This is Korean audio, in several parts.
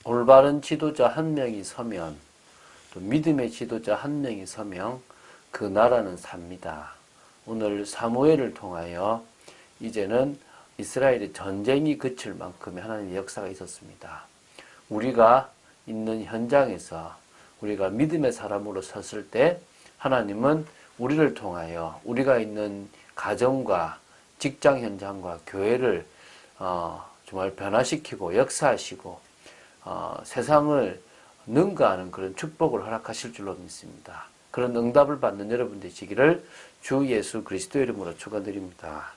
올바른 지도자 한 명이 서면, 또 믿음의 지도자 한 명이 서면 그 나라는 삽니다. 오늘 사무엘을 통하여 이제는 이스라엘의 전쟁이 그칠 만큼의 하나님의 역사가 있었습니다. 우리가 있는 현장에서 우리가 믿음의 사람으로 섰을 때 하나님은 우리를 통하여 우리가 있는 가정과 직장 현장과 교회를 정말 변화시키고 역사하시고 세상을 능가하는 그런 축복을 허락하실 줄로 믿습니다. 그런 응답을 받는 여러분 되시기를 주 예수 그리스도 이름으로 축원드립니다.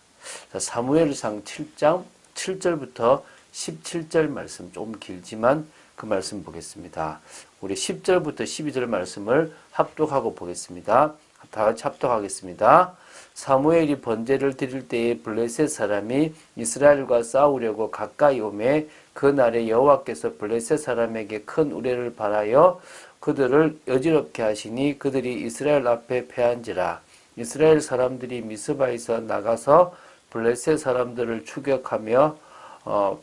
사무엘상 7장 7절부터 17절 말씀 좀 길지만 그 말씀 보겠습니다. 우리 10절부터 12절 말씀을 합독하고 보겠습니다. 다 같이 합독하겠습니다. 사무엘이 번제를 드릴 때에 블레셋 사람이 이스라엘과 싸우려고 가까이 오매 그날에 여호와께서 블레셋 사람에게 큰 우레를 발하여 그들을 여지럽게 하시니 그들이 이스라엘 앞에 패한지라. 이스라엘 사람들이 미스바에서 나가서 블레셋 사람들을 추격하며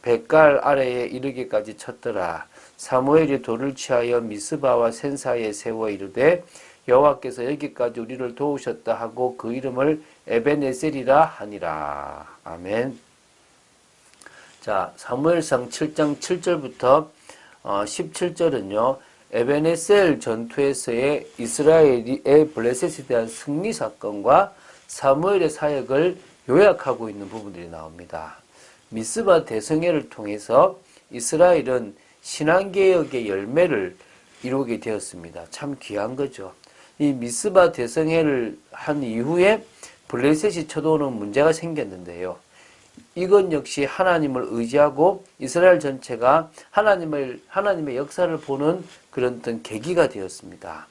벳갈 아래에 이르기까지 쳤더라. 사무엘이 돌을 취하여 미스바와 센 사이에 세워 이르되 여호와께서 여기까지 우리를 도우셨다 하고 그 이름을 에벤에셀이라 하니라. 아멘. 자, 사무엘상 7장 7절부터 17절은요. 에벤에셀 전투에서의 이스라엘의 블레셋에 대한 승리 사건과 사무엘의 사역을 요약하고 있는 부분들이 나옵니다. 미스바 대성회를 통해서 이스라엘은 신앙개혁의 열매를 이루게 되었습니다. 참 귀한 거죠. 이 미스바 대성회를 한 이후에 블레셋이 쳐들어오는 문제가 생겼는데요. 이건 역시 하나님을 의지하고 이스라엘 전체가 하나님의 역사를 보는 그런 어떤 계기가 되었습니다.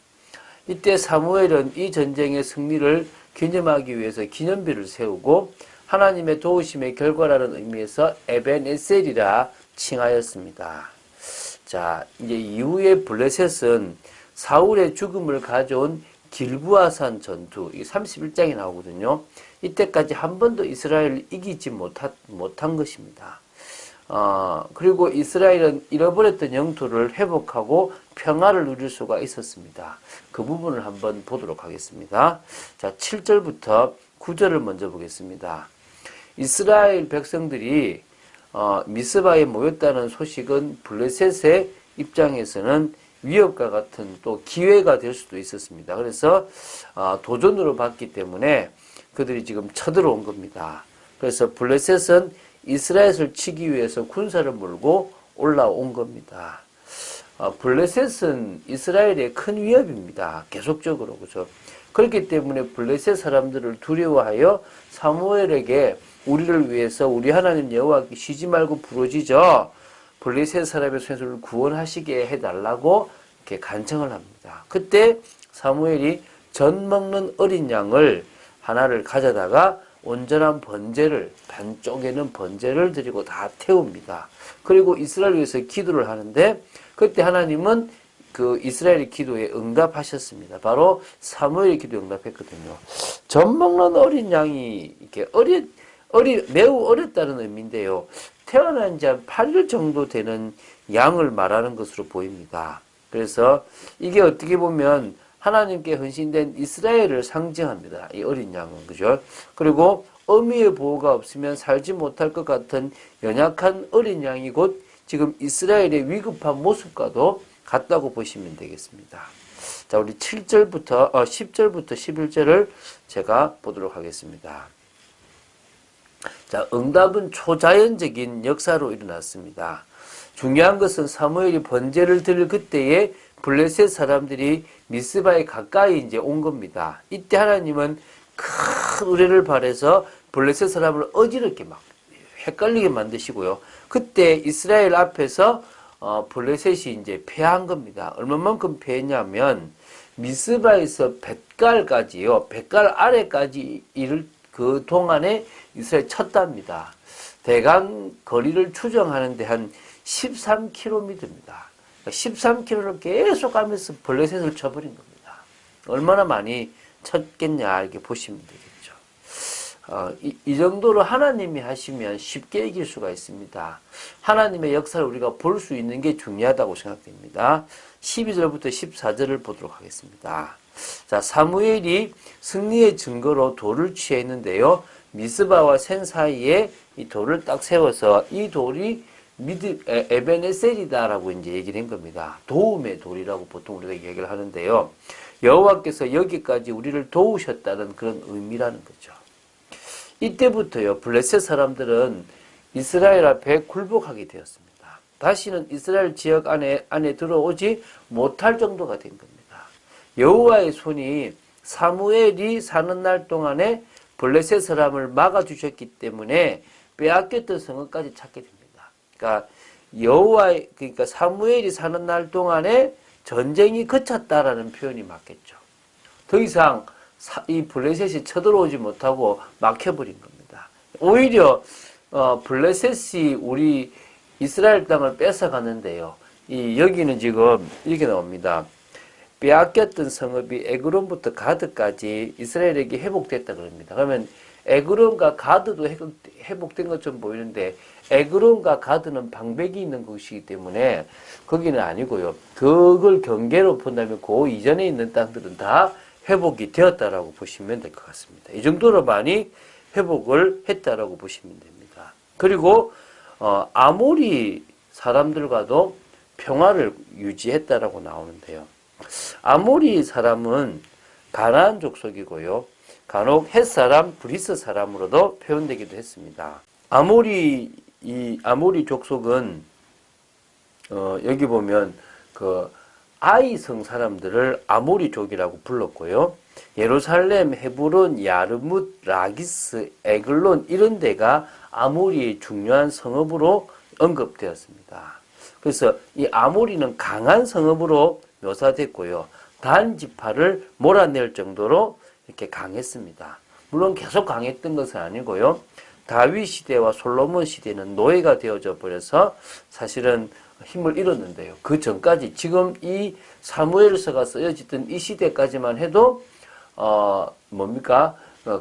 이때 사무엘은 이 전쟁의 승리를 기념하기 위해서 기념비를 세우고 하나님의 도우심의 결과라는 의미에서 에벤에셀이라 칭하였습니다. 자, 이제 이후에 블레셋은 사울의 죽음을 가져온 길부아산 전투, 이 31장에 나오거든요. 이때까지 한 번도 이스라엘을 이기지 못한 것입니다. 그리고 이스라엘은 잃어버렸던 영토를 회복하고 평화를 누릴 수가 있었습니다. 그 부분을 한번 보도록 하겠습니다. 자, 7절부터 9절을 먼저 보겠습니다. 이스라엘 백성들이 미스바에 모였다는 소식은 블레셋의 입장에서는 위협과 같은 또 기회가 될 수도 있었습니다. 그래서 도전으로 봤기 때문에 그들이 지금 쳐들어온 겁니다. 그래서 블레셋은 이스라엘을 치기 위해서 군사를 몰고 올라온 겁니다. 블레셋은 이스라엘의 큰 위협입니다. 계속적으로. 그죠? 그렇기 때문에 블레셋 사람들을 두려워하여 사무엘에게 우리를 위해서 우리 하나님 여호와께 쉬지 말고 부르짖어 블레셋 사람의 손에서 구원하시게 해달라고 이렇게 간청을 합니다. 그때 사무엘이 젖 먹는 어린 양을 하나를 가져다가 온전한 번제를, 반쪽에는 번제를 드리고 다 태웁니다. 그리고 이스라엘 위해서 기도를 하는데 그때 하나님은 그 이스라엘의 기도에 응답하셨습니다. 바로 사무엘의 기도에 응답했거든요. 젖 먹는 어린 양이 이렇게 매우 어렸다는 의미인데요. 태어난 지 한 8일 정도 되는 양을 말하는 것으로 보입니다. 그래서 이게 어떻게 보면 하나님께 헌신된 이스라엘을 상징합니다. 이 어린 양은. 그죠? 그리고 어미의 보호가 없으면 살지 못할 것 같은 연약한 어린 양이 곧 지금 이스라엘의 위급한 모습과도 같다고 보시면 되겠습니다. 자, 우리 10절부터 11절을 제가 보도록 하겠습니다. 자, 응답은 초자연적인 역사로 일어났습니다. 중요한 것은 사무엘이 번제를 드릴 그때에 블레셋 사람들이 미스바에 가까이 이제 온 겁니다. 이때 하나님은 큰 우레를 발해서 블레셋 사람을 어지럽게 막 헷갈리게 만드시고요. 그때 이스라엘 앞에서 블레셋이 이제 패한 겁니다. 얼마만큼 패했냐면 미스바에서 벳갈까지요. 벳갈 아래까지 이를 그 동안에 이스라엘 쳤답니다. 대강 거리를 추정하는데 한 13km입니다. 13km를 계속 가면서 블레셋을 쳐버린 겁니다. 얼마나 많이 쳤겠냐 이렇게 보시면 되겠죠. 이 정도로 하나님이 하시면 쉽게 이길 수가 있습니다. 하나님의 역사를 우리가 볼 수 있는 게 중요하다고 생각됩니다. 12절부터 14절을 보도록 하겠습니다. 자, 사무엘이 승리의 증거로 돌을 취했는데요. 미스바와 센 사이에 이 돌을 딱 세워서 이 돌이 에베네셀이다라고 이제 얘기를 한 겁니다. 도움의 돌이라고 보통 우리가 얘기를 하는데요. 여호와께서 여기까지 우리를 도우셨다는 그런 의미라는 거죠. 이때부터요, 블레셋 사람들은 이스라엘 앞에 굴복하게 되었습니다. 다시는 이스라엘 지역 안에 들어오지 못할 정도가 된 겁니다. 여호와의 손이 사무엘이 사는 날 동안에 블레셋 사람을 막아주셨기 때문에 빼앗겼던 성읍까지 찾게 됩니다. 그러니까 사무엘이 사는 날 동안에 전쟁이 그쳤다라는 표현이 맞겠죠. 더 이상 이 블레셋이 쳐들어오지 못하고 막혀버린 겁니다. 오히려 블레셋이 우리 이스라엘 땅을 뺏어가는데요. 여기는 지금 이렇게 나옵니다. 빼앗겼던 성읍이 에그론부터 가드까지 이스라엘에게 회복됐다 그럽니다. 그러면 에그론과 가드도 회복된 것처럼 보이는데 에그론과 가드는 방백이 있는 곳이기 때문에 거기는 아니고요. 그걸 경계로 본다면 그 이전에 있는 땅들은 다 회복이 되었다라고 보시면 될 것 같습니다. 이 정도로 많이 회복을 했다라고 보시면 됩니다. 그리고 아모리 사람들과도 평화를 유지했다라고 나오는데요. 아모리 사람은 가나안 족속이고요. 간혹 헷 사람, 브리스 사람으로도 표현되기도 했습니다. 아모리 족속은 여기 보면 아이성 사람들을 아모리족이라고 불렀고요. 예루살렘, 헤브론, 야르뭇, 라기스, 에글론 이런 데가 아모리의 중요한 성읍으로 언급되었습니다. 그래서 이 아모리는 강한 성읍으로 묘사됐고요. 단 지파를 몰아낼 정도로 이렇게 강했습니다. 물론 계속 강했던 것은 아니고요. 다윗 시대와 솔로몬 시대는 노예가 되어져 버려서 사실은 힘을 잃었는데요. 그 전까지 지금 이 사무엘서가 쓰여지던 이 시대까지만 해도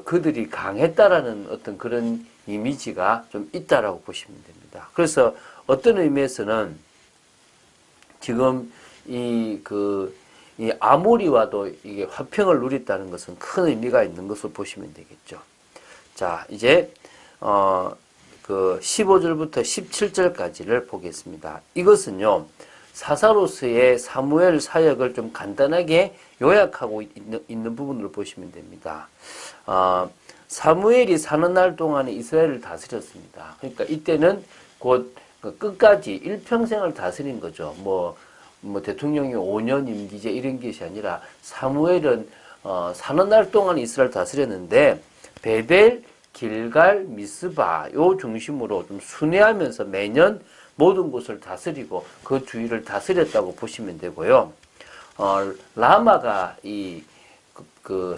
그들이 강했다라는 어떤 그런 이미지가 좀 있다라고 보시면 됩니다. 그래서 어떤 의미에서는 지금 이 아모리와도 이게 화평을 누렸다는 것은 큰 의미가 있는 것을 보시면 되겠죠. 자, 이제 15절부터 17절까지를 보겠습니다. 이것은요, 사사로스의 사무엘 사역을 좀 간단하게 요약하고 있는 부분으로 보시면 됩니다. 사무엘이 사는 날 동안에 이스라엘을 다스렸습니다. 그러니까 이때는 곧 끝까지 일평생을 다스린 거죠. 뭐 대통령이 5년 임기제 이런 것이 아니라 사무엘은 사는 날 동안 이스라엘 다스렸는데 베델, 길갈, 미스바 요 중심으로 좀 순회하면서 매년 모든 곳을 다스리고 그 주위를 다스렸다고 보시면 되고요. 라마가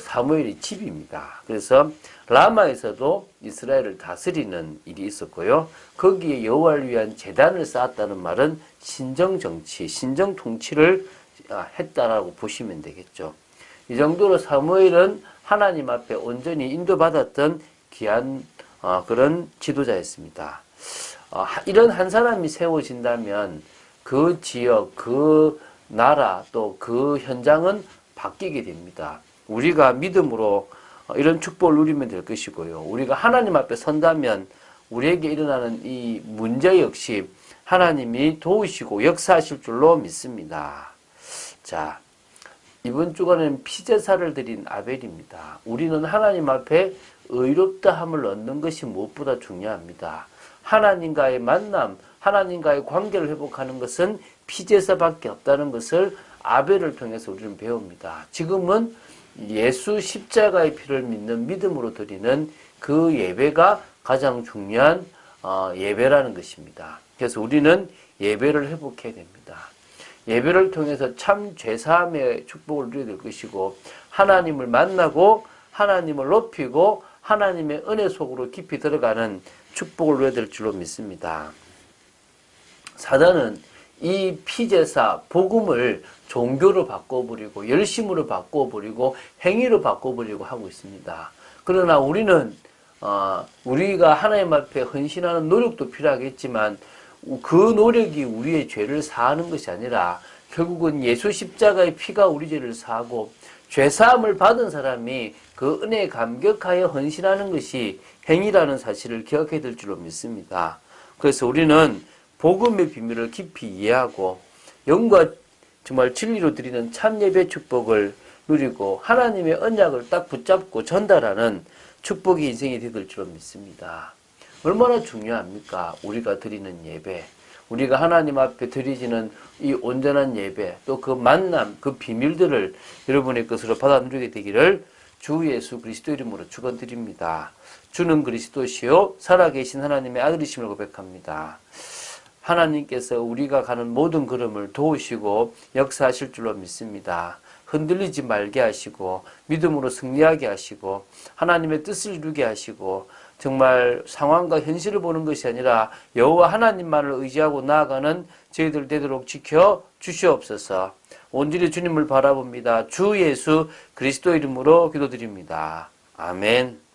사무엘의 집입니다. 그래서 라마에서도 이스라엘을 다스리는 일이 있었고요. 거기에 여호와를 위한 제단을 쌓았다는 말은 신정 정치, 신정 통치를 했다라고 보시면 되겠죠. 이 정도로 사무엘은 하나님 앞에 온전히 인도받았던 귀한 그런 지도자였습니다. 이런 한 사람이 세워진다면 그 지역, 그 나라 또 그 현장은 바뀌게 됩니다. 우리가 믿음으로 이런 축복을 누리면 될 것이고요. 우리가 하나님 앞에 선다면 우리에게 일어나는 이 문제 역시 하나님이 도우시고 역사하실 줄로 믿습니다. 자, 이번 주간은 피제사를 드린 아벨입니다. 우리는 하나님 앞에 의롭다함을 얻는 것이 무엇보다 중요합니다. 하나님과의 만남, 하나님과의 관계를 회복하는 것은 피제사밖에 없다는 것을 아벨을 통해서 우리는 배웁니다. 지금은 예수 십자가의 피를 믿는 믿음으로 드리는 그 예배가 가장 중요한 예배라는 것입니다. 그래서 우리는 예배를 회복해야 됩니다. 예배를 통해서 참 죄사함의 축복을 누려야 될 것이고 하나님을 만나고 하나님을 높이고 하나님의 은혜 속으로 깊이 들어가는 축복을 누려야 될 줄로 믿습니다. 사단은 이 피제사, 복음을 종교로 바꿔버리고 열심으로 바꿔버리고 행위로 바꿔버리고 하고 있습니다. 그러나 우리는 우리가 하나님 앞에 헌신하는 노력도 필요하겠지만 그 노력이 우리의 죄를 사하는 것이 아니라 결국은 예수 십자가의 피가 우리 죄를 사하고 죄사함을 받은 사람이 그 은혜에 감격하여 헌신하는 것이 행위라는 사실을 기억해야 될 줄로 믿습니다. 그래서 우리는 복음의 비밀을 깊이 이해하고 영과 정말 진리로 드리는 참 예배 축복을 누리고 하나님의 언약을 딱 붙잡고 전달하는 축복의 인생이 되될 줄로 믿습니다. 얼마나 중요합니까? 우리가 드리는 예배, 우리가 하나님 앞에 드리지는 이 온전한 예배, 또 그 만남, 그 비밀들을 여러분의 것으로 받아 누리게 되기를 주 예수 그리스도 이름으로 축원드립니다. 주는 그리스도시요 살아계신 하나님의 아들이심을 고백합니다. 하나님께서 우리가 가는 모든 걸음을 도우시고 역사하실 줄로 믿습니다. 흔들리지 말게 하시고 믿음으로 승리하게 하시고 하나님의 뜻을 이루게 하시고 정말 상황과 현실을 보는 것이 아니라 여호와 하나님만을 의지하고 나아가는 저희들 되도록 지켜 주시옵소서. 온전히 주님을 바라봅니다. 주 예수 그리스도 이름으로 기도드립니다. 아멘.